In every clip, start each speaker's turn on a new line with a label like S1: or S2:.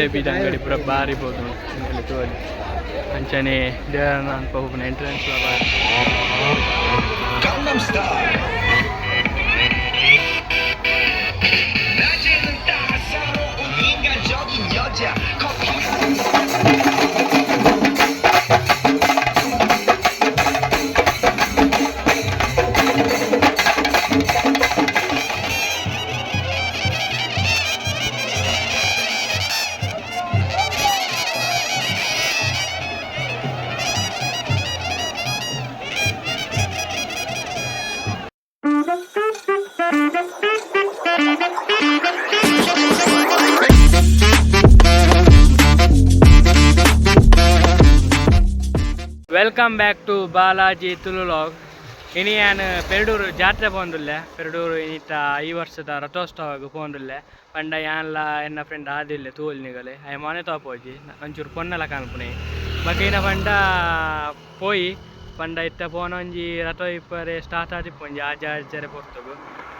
S1: ಜಿಲೇಬಿದ ಅಂಗಡಿ ಪೂರ ಬಾರಿ ಬೋದು ತೋಲಿ ಅಂಚನೆ ದೇವರನ್ನ ಅನ್ಪ ಹೋಗ್ನ ಎಂಟ್ರೆನ್ಸ್ ಬಾರಿ ವೆಲ್ಕಮ್ ಬ್ಯಾಕ್ ಟು ಬಾಲಾಜಿ ತುಳುಲಾಗ್ ಇನಿ ನಾನು ಪೆರಡೂರು ಜಾತ್ರೆ ಪೋಂದುಲ್ಲೆ ಪೆರಡೂರು ಇನಿತ ಈ ವರ್ಷದ ರಥೋತ್ಸವಕ್ಕೆ ಪೋಂದುಲ್ಲೆ ಪಂಡ ಯಾನ್ಲ ಎನ್ನ ಫ್ರೆಂಡ್ ಆದಿಲ್ಲೆ ತೂಲ್ನಿಗಲೆ ಅಯ್ಯ ಮನೆ ತೋಪೋಜಿ ಒಂಚೂರು ಪೊನ್ನೆಲ್ಲ ಕಾಣ್ಪುನೆ ಬಕೀನ ಪಂಡ ಪೋಯಿ ಪಂಡ ಇತ್ತ ಪೋನೊಂಜಿ ರಥ ಇಪ್ಪರೆ ಸ್ಟಾರ್ಟ್ ಆದಿಪ್ಪೊಂಜಿ ಆಚಾರ್ಯರೆ ಪೊರ್ತುಗು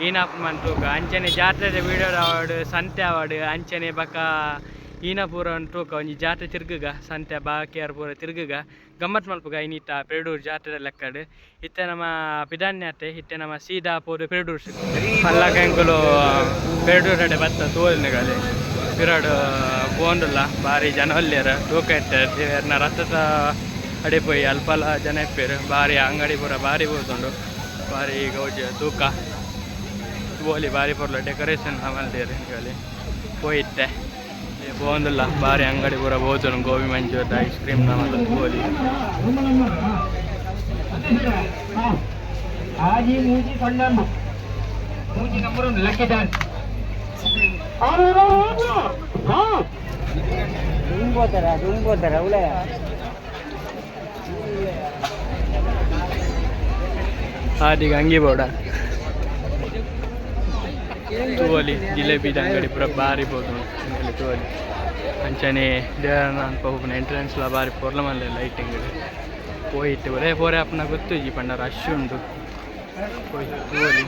S1: ಈನಪ್ಪ ಮಂತೂಕ ಅಂಚನೆ ಜಾತ್ರೆ ವೀಡಿಯೋ ಆವಾಡು ಸಂತೆ ಆವಾಡು ಅಂಚನೆ ಬಕ ಈನ ಪೂರ ತೂಕ ಒಂಜಿ ಜಾತ್ರೆ ತಿರ್ಗುಗ ಸಂತೆ ಬಾಕಿಯಾರ ಪೂರ ತಿರ್ಗುಗ ಗಮ್ಮತ್ ಮಲ್ಪುಗ ಇನ್ನಿತ್ತ ಪೆರಡೂರು ಜಾತ್ರೆ ಲೆಕ್ಕಡು ಇತ್ತೆ ನಮ್ಮ ಪಿದಾನ್ಯತೆ ಇತ್ತೆ ನಮ್ಮ ಸೀದಾ ಪೋದು ಪೆರಡೂರು ಸಿಕ್ಕು ಮಲ್ಲ ಕೆಂಕುಲು ಪೆರಡೂರು ಅಡೆ ಬತ್ತ ತೋಲ್ನಿಗಲಿ ಪಿರಡು ಪೋಂಡುಲ್ಲ ಭಾರಿ ಜನ ಹೊಲ್ಯರ ತೂಕ ಇರ್ತಾರೆ ಎರ್ನ ರಥದ ಅಡೆ ಪೋಯಿ ಅಲ್ಪಲ ಜನ ಇಪ್ಪೇರು ಭಾರಿ ಅಂಗಡಿ ಪೂರ ಭಾರಿ ಬೋದುಂಡು ಭಾರಿ ಗೌಜಿ ತೂಕ ಬೋಲಿ ಭಾರಿ ಪೂರ್ಲ ಡೆಕೋರೇಷನ್ ಮಲ್ದೇರು ಈಗಲಿ ಪೋಯಿತ್ತೆ ಬೋಂದಿಲ್ಲ ಭಾರಿ ಅಂಗಡಿ ಪೂರ both gobi manchurian ice cream ನಮ್ಮದು ಗೋಲಿ ಆದಿಗ ಅಂಗಿ ಬೋಡ ತೂವಲಿ ಜಿಲೇಬಿದ ಅಂಗಡಿ ಪೂರ ಭಾರಿ ಬೋದು ತೂವಲಿ ಅಂಚನೆ ದೇವರನ್ನ ಅನ್ಪ ಹೋಗ್ನ ಎಂಟ್ರೆನ್ಸ್ ಭಾರಿ ಪೊರ್ಲ ಮಲ್ಲ ಲೈಟಿಂಗ್ ಹೋಯ್ತು ಒರೇ ಪೋರೆ ಅಪ್ಪನ ಗೊತ್ತು ಈ ಪಂಡ ರಶ್ ಉಂಟು ಹೋಯ್ತು ತೂವಲಿ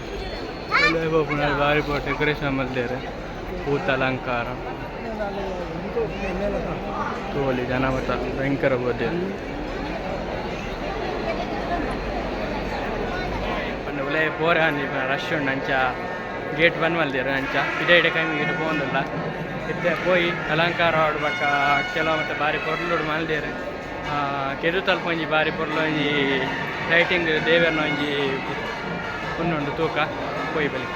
S1: ಹೋಗ್ನ ಭಾರಿ ಪೋ ಡೆಕೋರೇಷನ್ ಮಲ್ದೇರೆ ಹೂತ ಅಲಂಕಾರ ತೂವಲಿ ಜನ ಮತ ಭಯಂಕರ ಬೋದೆ ಪಂಡ ಒಲೆ ಪೋರೆ ಅಂದಿ ರಶ್ ಉಂಡು ಅಂಚ ಗೇಟ್ ಬಂದ್ ಮಲ್ದೇರು ಅಂಚ ಇಡೆ ಕೈಮಿಗೆ ಪೋಂದಿಲ್ಲ ಇತ್ತೆ ಪೋಯಿ ಅಲಂಕಾರ ಆಡ್ಬೇಕ ಕೆಲವು ಮತ್ತು ಭಾರಿ ಪೊರ್ಲು ಮಲ್ದೇರು ಕೆದು ತಲ್ಪ ಒಂಜಿ ಭಾರಿ ಪೊರ್ಲು ಒಂಜಿ ಲೈಟಿಂಗ್ ದೇವರನ ಒಂಜಿ ಉಂಡು ತೂಕ ಪೋಯಿ ಬಲಿ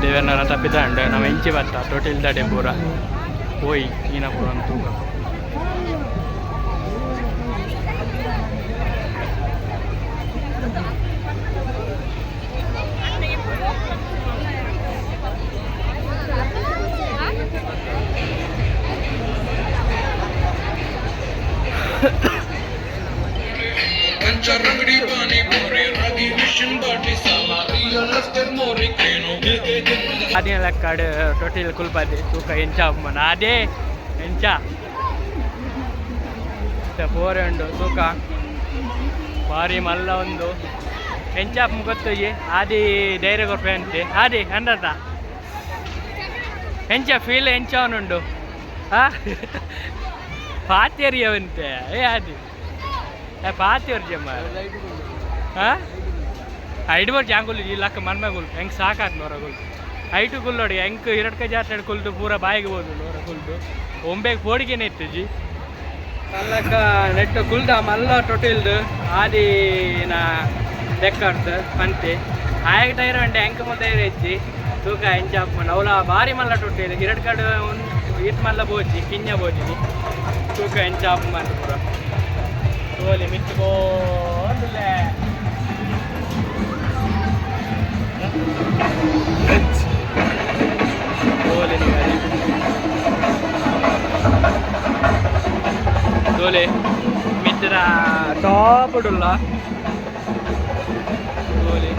S1: ದೇವರನ್ನ ರಥ ಪಿತಾಂಡ್ ನಾವು ಎಂಚಿ ಬತ್ತ ಟೋಟಲ್ ದಡೆ ಪೂರ ಹೋಯ್ ಈನ ಪೂರ ಅಂತೂ ಅದೇ ಲೆಕ್ಕಾಡು ಟೋಟಲ್ ಕುಲ್ಪದೆ ತೂಕ ಎಂಚ ಮನ ಅದೇ ಎಂಚ ಫೋರ್ ಉಂಡು ತೂಕ ಭಾರಿ ಮಲ್ಲ ಒಂದು ಎಂಚ ಗೊತ್ತುಜಿ ಆದಿ ಧೈರ್ಯ ಕೊರ್ಪೆ ಅಂತೆ ಆದಿ ಅಂದತ ಎಂಚ ಫೀಲ್ ಎಂಚವನುಂಡು ಪಾತ್ಯರಿಯವಂತೆ ಏ ಆದಿ ಪಾತ್ಯವ್ರ ಜಮ್ಮ ಐದು ಬಾರ್ ಜಾಂಗುಲ್ ಈ ಲಕ್ಕ ಮನ್ಮಗುಲ್ ಹೆಂಗೆ ಸಾಕಾತ್ ನೋರ ಗುಲ್ ಐಟು ಗುಲ್ ನೋಡಿ ಹೆಂಗೆ ಹಿರಡ್ಕ ಜಾಸ್ತಿ ಕುಲ್ದು ಪೂರ ಬಾಯಿಗೆ ಹೋದು ನೋರ ಕುಲ್ದು ಒಂಬೇಗ ಪೋಡಿಗೆನೆ ಇತ್ತು ಜಿ ಅಲ್ಲಕ್ಕ ನೆಟ್ಟು ಕುಲ್ದ ಮಲ್ಲ ಟೊಟಿಲ್ದು ಆದಿ ನಾ ಲೆಕ್ಕಡ್ದು ಪಂತೆ ಆಯಗ ಟೈರ್ ಅಂಡೆ ಹೆಂಗೆ ಮತ್ತೆ ಇಚ್ಚಿ ತೂಕ ಎಂಚಾಪ್ ಅವಳ ಭಾರಿ ಮಲ್ಲ ಟೊಟ್ಟಿಲ್ ಹಿರಡ್ ಕಡೆ ಇಟ್ ಮಲ್ಲ ಬೋಜಿ ಕಿಂಜ ಬೋಜಿ ತೂಕ ಎಂಚಾಪ್ ಮನ್ ಪೂರ ತೋಲಿ ಮಿತ್ಕೋಂದಿಲ್ಲ ತೋಲೆ ಮಿತ್ರ ಟಾಪ್ ಉಡುಲ್ಲ ತೋಲೆ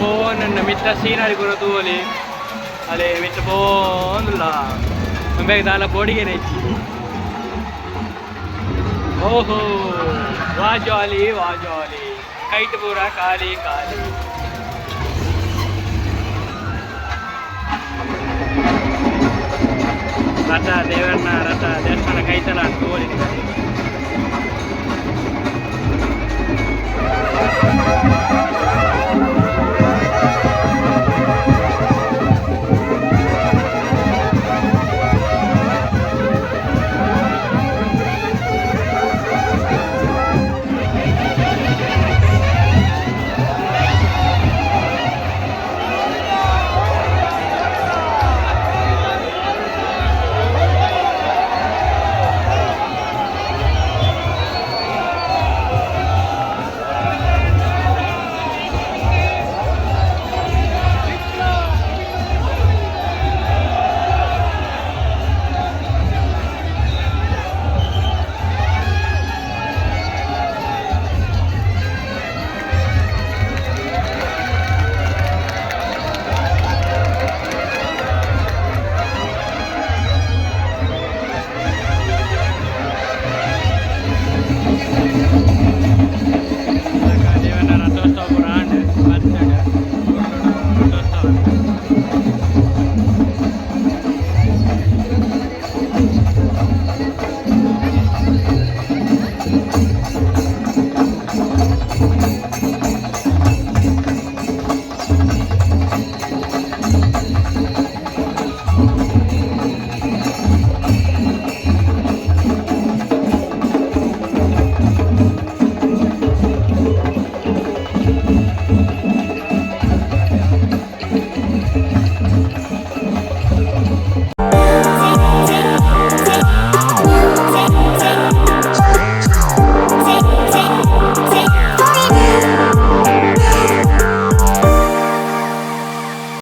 S1: ಫೋನ್ ಮಿತ್ರ ಸೀನರಿ ಕೂಡ ತೋಲಿ ಅಲೆ ಮಿತ್ರ ಫೋನ್ಲ್ಲ ಬೇಗ ದಾಲ ಬೋಡಿಗೆ ನೆಚ್ಚಿ ಓಹೋ ವಾಜಾಲಿ ಕೈಟ್ ಪೂರ ಖಾಲಿ ರಥ ದೇವರನ್ನ ರಥ ದೇವಸ್ಥಾನ ಕೈತಲ್ಲ ಅಂತ ಹೋಲಿದ್ದಾರೆ